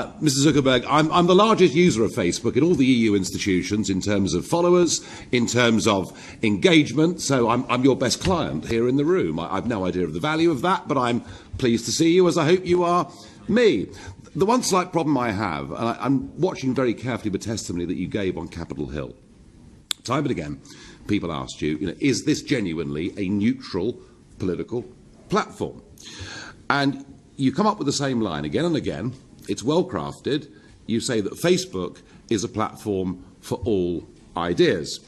Mr. Zuckerberg, I'm the largest user of Facebook in all the EU institutions in terms of followers, in terms of engagement, so I'm your best client here in the room. I've no idea of the value of that, but I'm pleased to see you, as I hope you are me. The one slight problem I have, and I'm watching very carefully the testimony that you gave on Capitol Hill. Time and again, people asked you, is this genuinely a neutral political platform? And you come up with the same line again and again. It's well crafted. You say that Facebook is a platform for all ideas.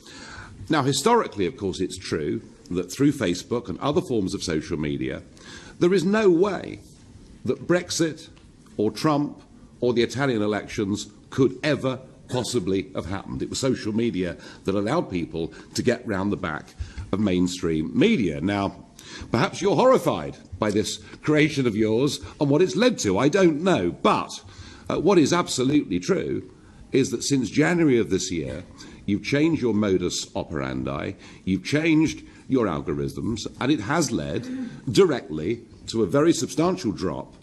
Now, historically, of course, it's true that through Facebook and other forms of social media, there is no way that Brexit or Trump or the Italian elections could ever possibly have happened. It was social media that allowed people to get round the back of mainstream media. Now, perhaps you're horrified by this creation of yours and what it's led to. I don't know. But what is absolutely true is that since January of this year, you've changed your modus operandi, you've changed your algorithms, and it has led directly to a very substantial drop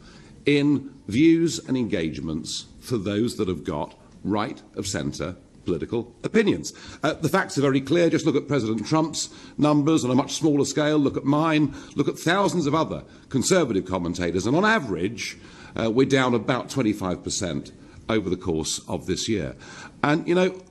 in views and engagements for those that have got right of centre political opinions. The facts are very clear. Just look at President Trump's numbers on a much smaller scale. Look at mine. Look at thousands of other Conservative commentators. And on average, we're down about 25% over the course of this year. And,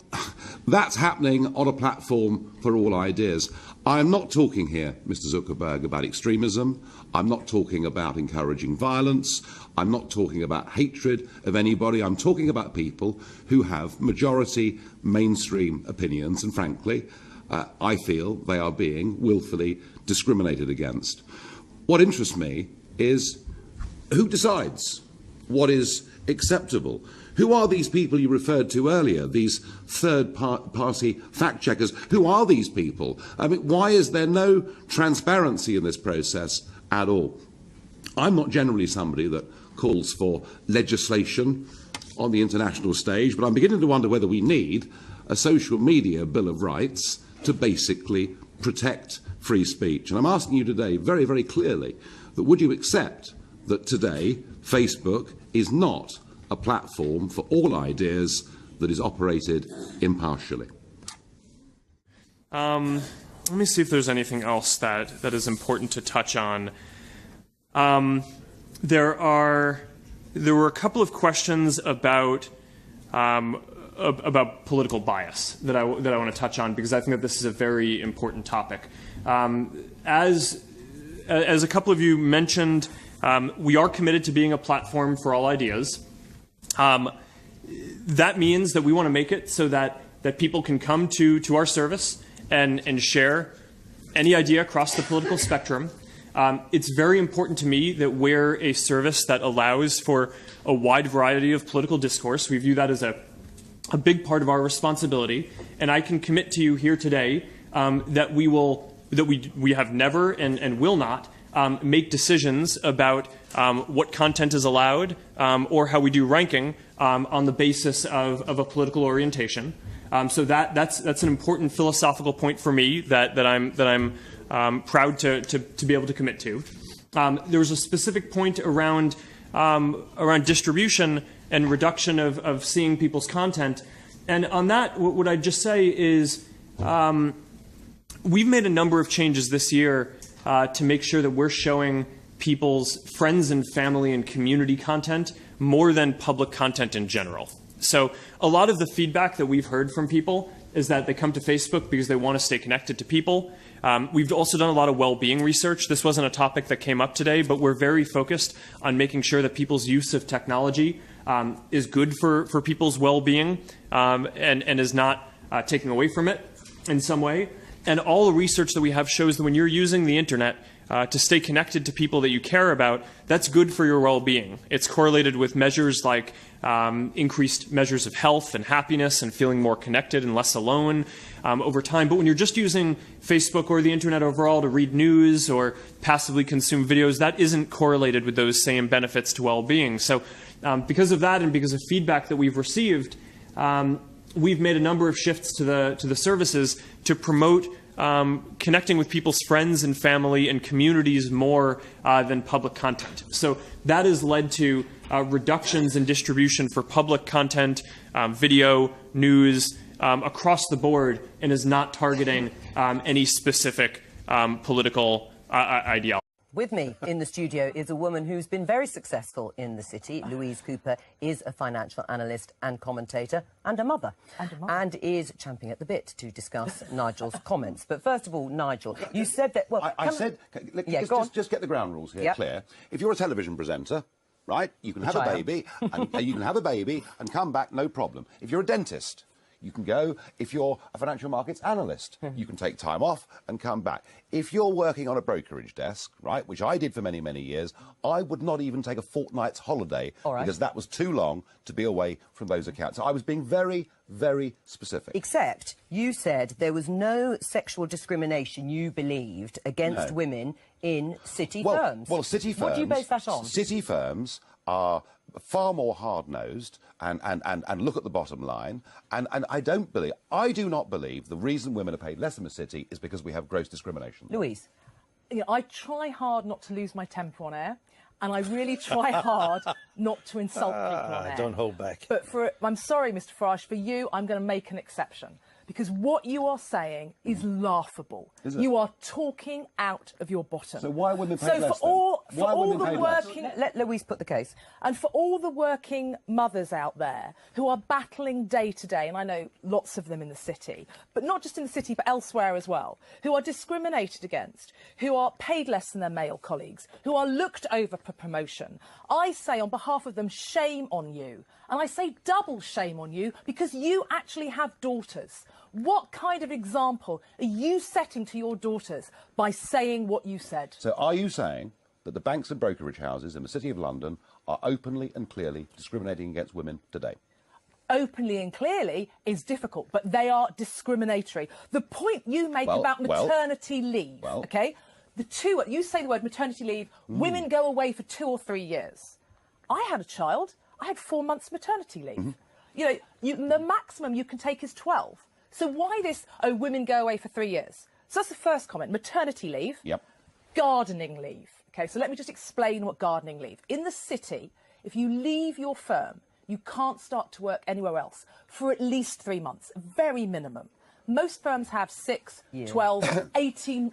that's happening on a platform for all ideas. I'm not talking here, Mr. Zuckerberg, about extremism. I'm not talking about encouraging violence. I'm not talking about hatred of anybody. I'm talking about people who have majority mainstream opinions, and frankly, I feel they are being willfully discriminated against. What interests me is who decides what is acceptable? Who are these people you referred to earlier, these third-party fact-checkers? Who are these people? I mean, why is there no transparency in this process at all? I'm not generally somebody that calls for legislation on the international stage, but I'm beginning to wonder whether we need a social media Bill of Rights to basically protect free speech. And I'm asking you today very, very clearly that would you accept that today Facebook is not a platform for all ideas that is operated impartially? Let me see if there's anything else that is important to touch on. There were a couple of questions about political bias that I want to touch on, because I think that this is a very important topic. As a couple of you mentioned, we are committed to being a platform for all ideas. That means that we want to make it so that people can come to our service and share any idea across the political spectrum. It's very important to me that we're a service that allows for a wide variety of political discourse. We view that as a big part of our responsibility, and I can commit to you here today that we have never and will not make decisions about what content is allowed or how we do ranking on the basis of a political orientation. So that's an important philosophical point for me that I'm proud to be able to commit to. There was a specific point around distribution and reduction of seeing people's content, and on that, what I'd just say is we've made a number of changes this year to make sure that we're showing people's friends and family and community content more than public content in general. So a lot of the feedback that we've heard from people is that they come to Facebook because they want to stay connected to people. We've also done a lot of well-being research. This wasn't a topic that came up today, but we're very focused on making sure that people's use of technology is good for people's well-being and is not taking away from it in some way. And all the research that we have shows that when you're using the internet to stay connected to people that you care about, that's good for your well-being. It's correlated with measures like increased measures of health and happiness and feeling more connected and less alone over time. But when you're just using Facebook or the internet overall to read news or passively consume videos, that isn't correlated with those same benefits to well-being. So because of that and because of feedback that we've received, we've made a number of shifts to the services to promote connecting with people's friends and family and communities more than public content. So that has led to reductions in distribution for public content, video, news, across the board, and is not targeting any specific political ideology. With me in the studio is a woman who's been very successful in the city. Louise Cooper is a financial analyst and commentator and a mother. And is champing at the bit to discuss Nigel's comments. But first of all, Nigel, you said that... Well, just get the ground rules here clear. If you're a television presenter, right, you can have a baby, and you can have a baby and come back, no problem. If you're a dentist, you can go. If you're a financial markets analyst, you can take time off and come back. If you're working on a brokerage desk, right, which I did for many, many years, I would not even take a fortnight's holiday because that was too long to be away from those accounts. So I was being very, very specific. Except you said there was no sexual discrimination, you believed, against women in city firms. Well, city firms... What do you base that on? City firms are far more hard-nosed and look at the bottom line. And I do not believe the reason women are paid less in the city is because we have gross discrimination. Louise? You know, I try hard not to lose my temper on air, and I really try hard not to insult people on air. Don't hold back. But I'm sorry, Mr. Farage, for you, I'm going to make an exception. Because what you are saying is laughable. Is it? You are talking out of your bottom. So why are women paid less, Let Louise put the case. And for all the working mothers out there who are battling day to day, and I know lots of them in the city, but not just in the city, but elsewhere as well, who are discriminated against, who are paid less than their male colleagues, who are looked over for promotion, I say on behalf of them, shame on you. And I say double shame on you because you actually have daughters. What kind of example are you setting to your daughters by saying what you said? So are you saying that the banks and brokerage houses in the City of London are openly and clearly discriminating against women today? Openly and clearly is difficult, but they are discriminatory. The point you make about maternity leave, OK? You say the word maternity leave, women go away for 2 or 3 years. I had a child, I had 4 months maternity leave. You know, the maximum you can take is 12. So why this, women go away for 3 years? So that's the first comment, maternity leave. Yep. Gardening leave. OK, so let me just explain what gardening leave. In the city, if you leave your firm, you can't start to work anywhere else for at least 3 months, very minimum. Most firms have 6, 12, 18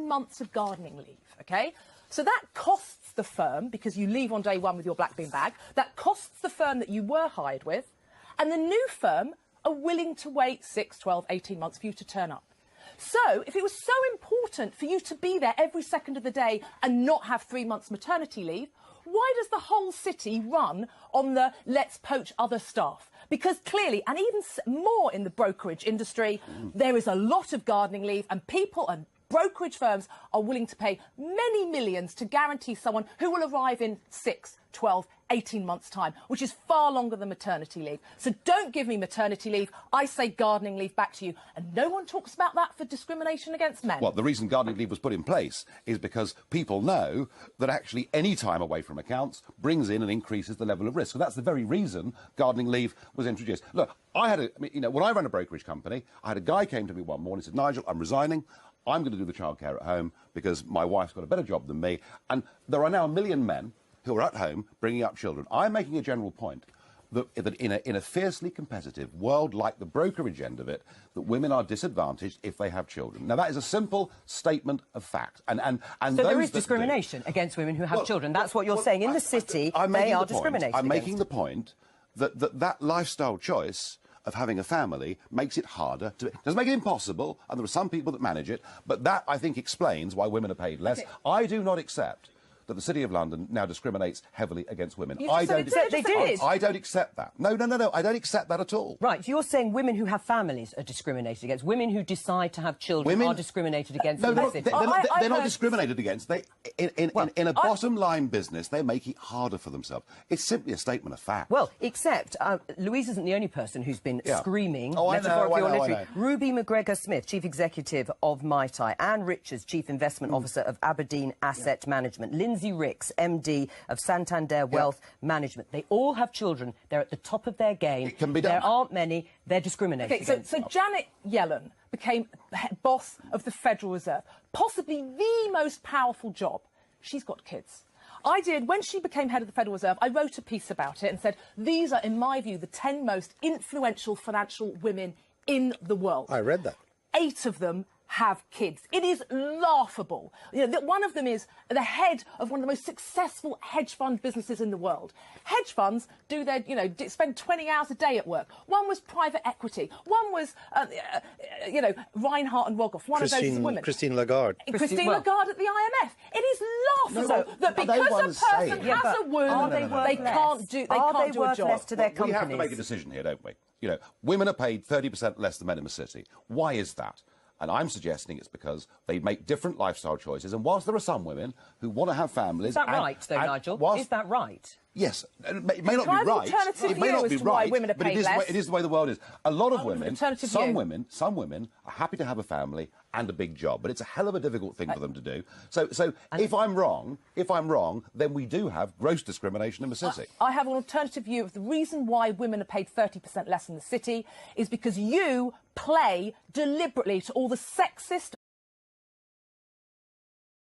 months of gardening leave, OK? So that costs the firm, because you leave on day one with your black bean bag, that costs the firm that you were hired with, and the new firm are willing to wait 6, 12, 18 months for you to turn up. So, if it was so important for you to be there every second of the day and not have 3 months maternity leave, why does the whole city run on the let's poach other staff? Because clearly, and even more in the brokerage industry, there is a lot of gardening leave, and people and brokerage firms are willing to pay many millions to guarantee someone who will arrive in 6, 12, 18 months' time, which is far longer than maternity leave. So don't give me maternity leave. I say gardening leave back to you. And no one talks about that for discrimination against men. Well, the reason gardening leave was put in place is because people know that actually any time away from accounts brings in and increases the level of risk. So that's the very reason gardening leave was introduced. Look, when I ran a brokerage company, I had a guy came to me one morning and said, Nigel, I'm resigning. I'm going to do the childcare at home because my wife's got a better job than me. And there are now 1 million men who are at home bringing up children. I'm making a general point that in a fiercely competitive world like the brokerage end of it, that women are disadvantaged if they have children. Now, that is a simple statement of fact. And so there is discrimination against women who have children. That's what you're saying. In the city, they are discriminated I'm making the point that lifestyle choice of having a family makes it harder to... It doesn't make it impossible, and there are some people that manage it, but that, I think, explains why women are paid less. Okay. I do not accept that the City of London now discriminates heavily against women. I don't accept that. No, I don't accept that at all. Right, you're saying women who have families are discriminated against. Women who decide to have children are discriminated against in the city. They're not discriminated against. In a bottom-line business, they make it harder for themselves. It's simply a statement of fact. Well, except Louise isn't the only person who's been screaming. I know. Ruby McGregor-Smith, Chief Executive of Mai Tai, Anne Richards, Chief Investment Officer of Aberdeen Asset Management, Lindsay Ricks, MD of Santander Wealth Management. They all have children. They're at the top of their game. It can be done. There aren't many. They're discriminated against. So Janet Yellen became boss of the Federal Reserve, possibly the most powerful job. She's got kids. I did, when she became head of the Federal Reserve, I wrote a piece about it and said, these are, in my view, the 10 most influential financial women in the world. I read that. 8 of them have kids. It is laughable. You know, that one of them is the head of one of the most successful hedge fund businesses in the world. Hedge funds do their, spend 20 hours a day at work. One was private equity. One was, Reinhardt and Rogoff. One of those women. Christine Lagarde. Christine Lagarde at the IMF. It is laughable that because a person has a wound, they can't do a job. Less to their We have to companies? make a decision here, don't we? Women are paid 30% less than men in the city. Why is that? And I'm suggesting it's because they make different lifestyle choices. And whilst there are some women who want to have families... Is that right, though, Nigel? Is that right? Yes. It may not be right. It may not be right, but it is the way the world is. A lot of women, some women are happy to have a family and a big job, but it's a hell of a difficult thing for them to do. So if I'm wrong, then we do have gross discrimination in the city. I have an alternative view of the reason why women are paid 30% less in the city is because you play deliberately to all the sexist,